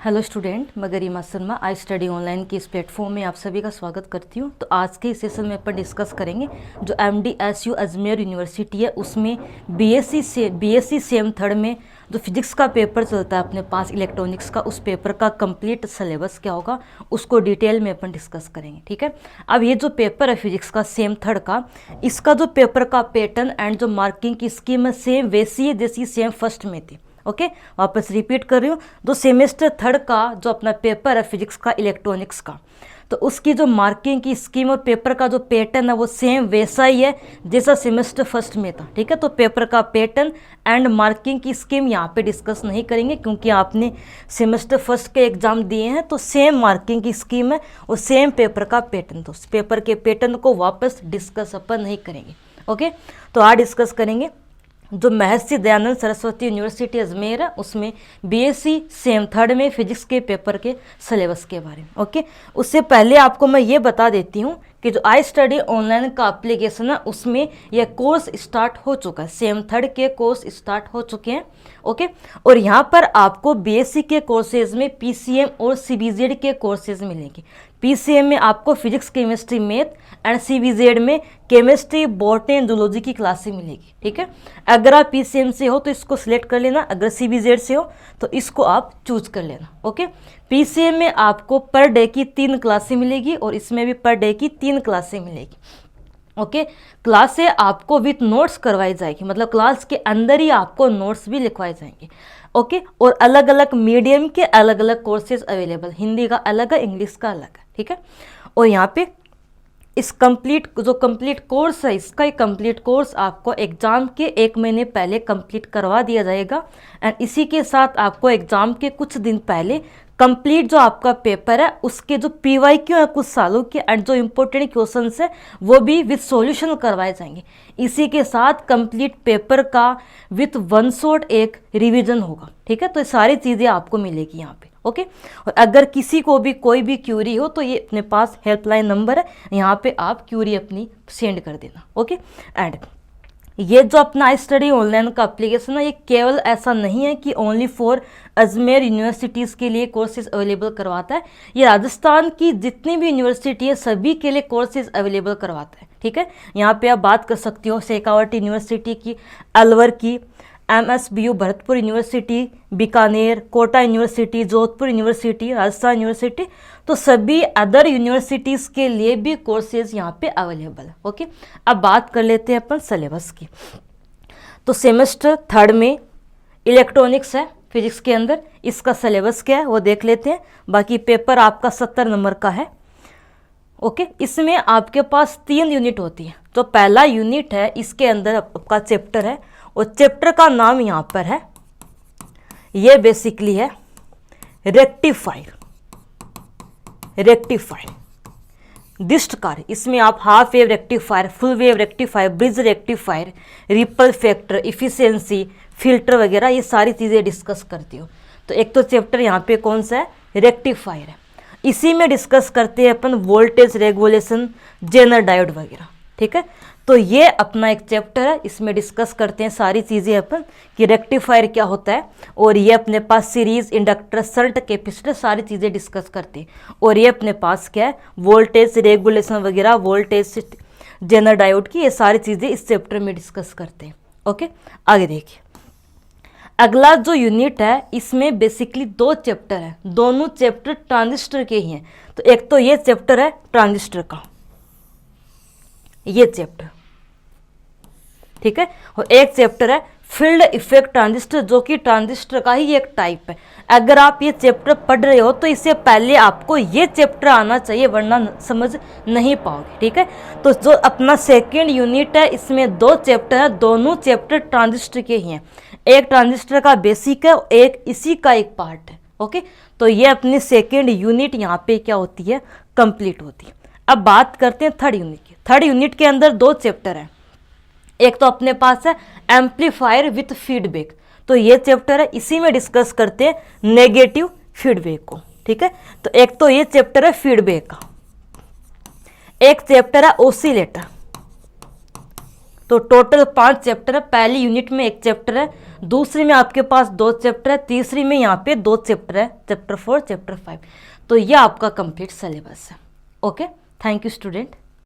Hello student, मैं गरिमा Sharma I study online की इस प्लेटफॉर्म में आप सभी का स्वागत करती हूँ। तो आज के इस सेशन में अपन डिस्कस करेंगे जो MDSU अजमेर यूनिवर्सिटी है उसमें बीएससी सेम थर्ड में जो फिजिक्स का पेपर चलता है अपने पास इलेक्ट्रॉनिक्स का, उस पेपर का कंप्लीट सिलेबस क्या होगा उसको डिटेल में अपन डिस्कस करेंगे। ठीक है, अब ये जो पेपर है फिजिक्स का सेम थर्ड का, इसका जो पेपर का पैटर्न एंड जो मार्किंग की स्कीम है सेम वैसी है जैसी सेम फर्स्ट में थी। ओके, वापस रिपीट कर रही हूँ। जो सेमेस्टर थर्ड का जो अपना पेपर है फिजिक्स का इलेक्ट्रॉनिक्स का, तो उसकी जो मार्किंग की स्कीम और पेपर का जो पैटर्न है वो सेम वैसा ही है जैसा सेमेस्टर फर्स्ट में था। ठीक है, तो पेपर का पैटर्न एंड मार्किंग की स्कीम यहाँ पे डिस्कस नहीं करेंगे क्योंकि आपने सेमेस्टर फर्स्ट के एग्जाम दिए हैं, तो सेम मार्किंग की स्कीम है और सेम पेपर का पैटर्न, तो पेपर के पैटर्न को वापस डिस्कस अपन नहीं करेंगे। ओके, तो आज डिस्कस करेंगे जो महर्षि दयानंद सरस्वती यूनिवर्सिटी अजमेर है उसमें बीएससी सेम थर्ड में फिजिक्स के पेपर के सिलेबस के बारे में। ओके, उससे पहले आपको मैं ये बता देती हूँ कि जो आई स्टडी ऑनलाइन का एप्लीकेशन है उसमें यह कोर्स स्टार्ट हो चुका है, सेम थर्ड के कोर्स स्टार्ट हो चुके हैं। ओके, और यहाँ पर आपको बीएससी के कोर्सेज में पीसीएम और सीबीजेड के कोर्सेज मिलेंगे। पीसीएम में आपको physics chemistry math and CBZ में केमिस्ट्री बॉटनी एंड जूलॉजी की क्लासें मिलेगी। ठीक है, अगर आप पीसीएम से हो तो इसको सिलेक्ट कर लेना, अगर सीबीजेड से हो तो इसको आप चूज कर लेना। ओके, पीसीएम में आपको पर डे की 3 क्लासें मिलेगी और इसमें भी पर डे की 3 क्लासें मिलेगी। ओके, क्लासें आपको विथ नोट्स करवाई जाएगी, मतलब क्लास के अंदर ही आपको नोट्स भी लिखवाए जाएंगे। ओके, और अलग अलग मीडियम के अलग अलग कोर्सेज अवेलेबल, हिंदी का अलग है, इंग्लिश का अलग है। ठीक है, और यहाँ पे इस कंप्लीट कोर्स है, इसका एक कंप्लीट कोर्स आपको एग्जाम के 1 महीने पहले कंप्लीट करवा दिया जाएगा एंड इसी के साथ आपको एग्जाम के कुछ दिन पहले कंप्लीट जो आपका पेपर है उसके जो पीवाईक्यू है कुछ सालों के एंड जो इंपॉर्टेंट क्वेश्चंस है वो भी विथ सॉल्यूशन करवाए जाएंगे। इसी के साथ कंप्लीट पेपर का विथ वन शॉट एक रिवीजन होगा। ठीक है, तो ये सारी चीज़ें आपको मिलेगी यहाँ पे। ओके, और अगर किसी को भी कोई भी क्यूरी हो तो ये अपने पास हेल्पलाइन नंबर है, यहाँ पे आप क्यूरी अपनी सेंड कर देना। ओके, एंड ये जो अपना आई स्टडी ऑनलाइन का एप्लीकेशन है ये केवल ऐसा नहीं है कि ओनली फॉर अजमेर यूनिवर्सिटीज़ के लिए कोर्सेज अवेलेबल करवाता है, ये राजस्थान की जितनी भी यूनिवर्सिटी है सभी के लिए कोर्सेज अवेलेबल करवाता है। ठीक है, यहाँ पे आप बात कर सकते हो शेखावट यूनिवर्सिटी की, अलवर की, MSBU Bharatpur university, Bikaner, Kota university, Jodhpur university, Rajasthan university, तो सभी अदर यूनिवर्सिटीज़ के लिए भी कोर्सेज यहाँ पे अवेलेबल है। ओके, अब बात कर लेते हैं अपन सिलेबस की। तो सेमेस्टर थर्ड में इलेक्ट्रॉनिक्स है फिजिक्स के अंदर, इसका सिलेबस क्या है वो देख लेते हैं। बाकी पेपर आपका 70 नंबर का है। ओके, इसमें आपके पास 3 यूनिट होती है। तो पहला यूनिट है, इसके अंदर आपका चैप्टर है और चैप्टर का नाम यहाँ पर है, ये बेसिकली है रेक्टिफायर डिस्ट कार्य। इसमें आप half wave rectifier, full wave rectifier, bridge rectifier, ripple factor, efficiency, filter वगैरह ये सारी चीज़ें डिस्कस करती हो। तो एक तो चैप्टर यहाँ पे कौन सा है, रेक्टिफायर है। इसी में डिस्कस करते हैं अपन वोल्टेज रेगुलेशन, जेनर डायोड वगैरह। ठीक है, तो ये अपना एक चैप्टर है, इसमें डिस्कस करते हैं सारी चीज़ें अपन कि रेक्टिफायर क्या होता है, और ये अपने पास सीरीज, इंडक्टर, शंट, कैपेसिटर सारी चीज़ें डिस्कस करते हैं। और ये अपने पास क्या है, वोल्टेज रेगुलेशन वगैरह, वोल्टेज जेनर डायोड की ये सारी चीज़ें इस चैप्टर में डिस्कस करते हैं। ओके, आगे देखिए अगला जो यूनिट है इसमें बेसिकली 2 चैप्टर है, दोनों चैप्टर ट्रांजिस्टर के ही हैं। तो एक तो ये चैप्टर है ट्रांजिस्टर का, ये चैप्टर, ठीक है, और एक चैप्टर है फील्ड इफेक्ट ट्रांजिस्टर जो कि ट्रांजिस्टर का ही एक टाइप है। अगर आप ये चैप्टर पढ़ रहे हो तो इससे पहले आपको ये चैप्टर आना चाहिए वरना समझ नहीं पाओगे। ठीक है, तो जो अपना सेकंड यूनिट है इसमें 2 चैप्टर है, दोनों चैप्टर ट्रांजिस्टर के ही हैं। एक ट्रांजिस्टर का बेसिक है, एक इसी का एक पार्ट है। ओके, तो ये अपनी सेकेंड यूनिट यहाँ पे क्या होती है, कंप्लीट होती है। अब बात करते हैं थर्ड यूनिट की। थर्ड यूनिट के अंदर 2 चैप्टर हैं, एक तो अपने पास है एम्पलीफायर विथ फीडबैक, तो ये चैप्टर है, इसी में डिस्कस करते हैं नेगेटिव फीडबैक को। ठीक है, तो एक तो ये चैप्टर है फीडबैक का, एक चैप्टर है ओसिलेटर। तो टोटल 5 चैप्टर है। पहली यूनिट में 1 चैप्टर है, दूसरी में आपके पास 2 चैप्टर है, तीसरी में यहाँ पे 2 चैप्टर है, चैप्टर 4 चैप्टर 5। तो ये आपका कंप्लीट सिलेबस है। Okay, thank you student.